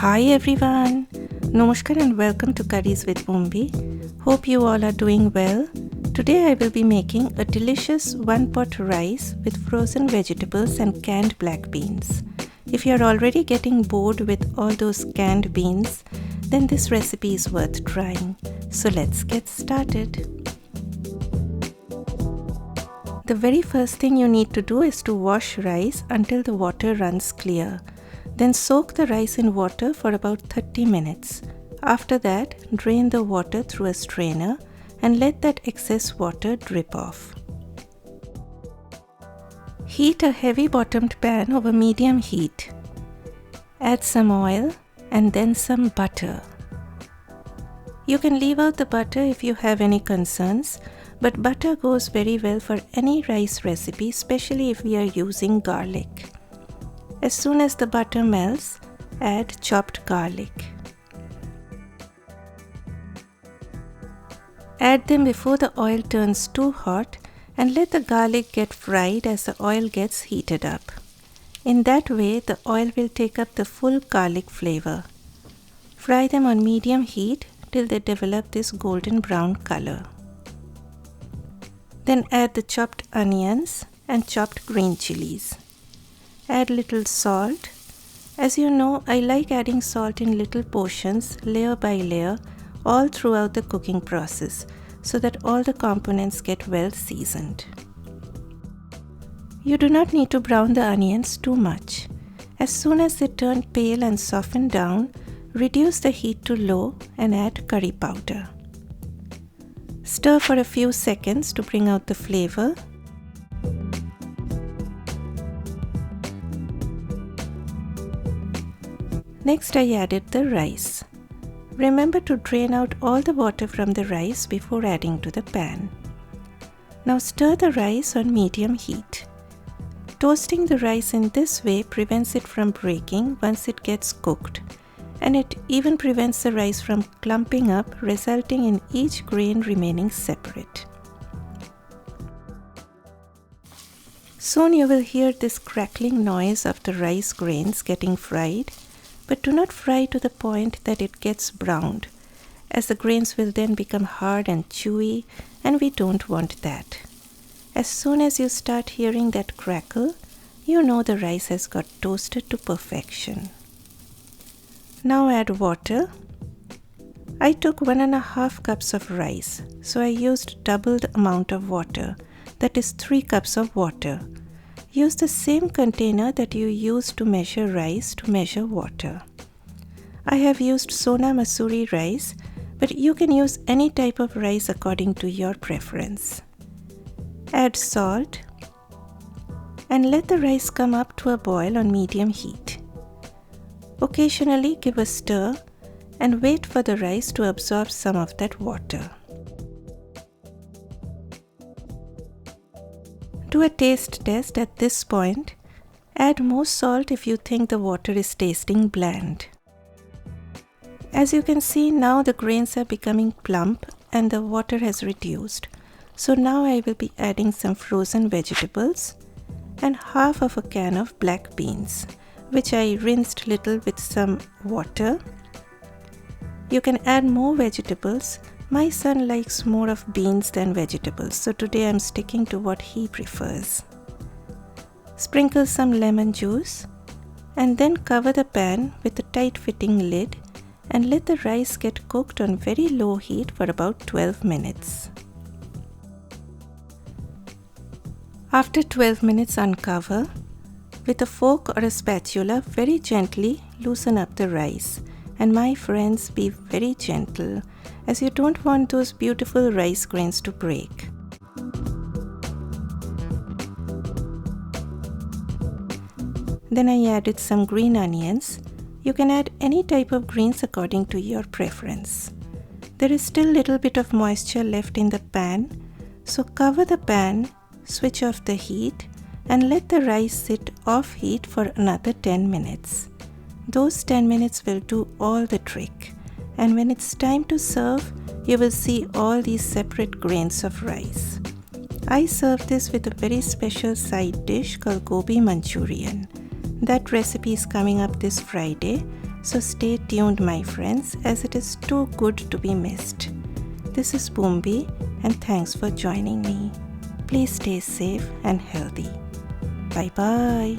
Hi everyone, Namaskar and welcome to Curries with Umbi. Hope you all are doing well. Today I will be making a delicious one-pot rice with frozen vegetables and canned black beans. If you are already getting bored with all those canned beans, then this recipe is worth trying. So let's get started. The very first thing you need to do is to wash rice until the water runs clear. Then soak the rice in water for about 30 minutes. After that, drain the water through a strainer and let that excess water drip off. Heat a heavy bottomed pan over medium heat. Add some oil and then some butter. You can leave out the butter if you have any concerns, but butter goes very well for any rice recipe, especially if we are using garlic. As soon as the butter melts, add chopped garlic. Add them before the oil turns too hot and let the garlic get fried as the oil gets heated up. In that way, the oil will take up the full garlic flavor. Fry them on medium heat till they develop this golden brown color. Then add the chopped onions and chopped green chilies. Add little salt. As you know, I like adding salt in little portions, layer by layer, all throughout the cooking process, so that all the components get well seasoned. You do not need to brown the onions too much. As soon as they turn pale and soften down, reduce the heat to low and add curry powder. Stir for a few seconds to bring out the flavor. Next, I added the rice. Remember to drain out all the water from the rice before adding to the pan. Now stir the rice on medium heat. Toasting the rice in this way prevents it from breaking once it gets cooked, and it even prevents the rice from clumping up, resulting in each grain remaining separate. Soon you will hear this crackling noise of the rice grains getting fried. But do not fry to the point that it gets browned, as the grains will then become hard and chewy, and we don't want that. As soon as you start hearing that crackle, you know the rice has got toasted to perfection. Now add water. I took 1.5 cups of rice, so I used double the amount of water, that is 3 cups of water. Use the same container that you use to measure rice to measure water. I have used Sona Masoori rice, but you can use any type of rice according to your preference. Add salt and let the rice come up to a boil on medium heat. Occasionally give a stir and wait for the rice to absorb some of that water. Do a taste test at this point. Add more salt if you think the water is tasting bland. As you can see, now the grains are becoming plump and the water has reduced. So now I will be adding some frozen vegetables and half of a can of black beans, which I rinsed little with some water. You can add more vegetables. My son likes more of beans than vegetables, so today I'm sticking to what he prefers. Sprinkle some lemon juice and then cover the pan with a tight-fitting lid and let the rice get cooked on very low heat for about 12 minutes. After 12 minutes, uncover. With a fork or a spatula, very gently loosen up the rice. And my friends, be very gentle, as you don't want those beautiful rice grains to break. Then I added some green onions. You can add any type of greens according to your preference. There is still a little bit of moisture left in the pan, so cover the pan, switch off the heat, and let the rice sit off heat for another 10 minutes. Those 10 minutes will do all the trick, and when it's time to serve, you will see all these separate grains of rice. I serve this with a very special side dish called gobi Manchurian. That recipe is coming up this Friday, So stay tuned, my friends, as it is too good to be missed. This is Boombi, and thanks for joining me. Please stay safe and healthy. Bye bye.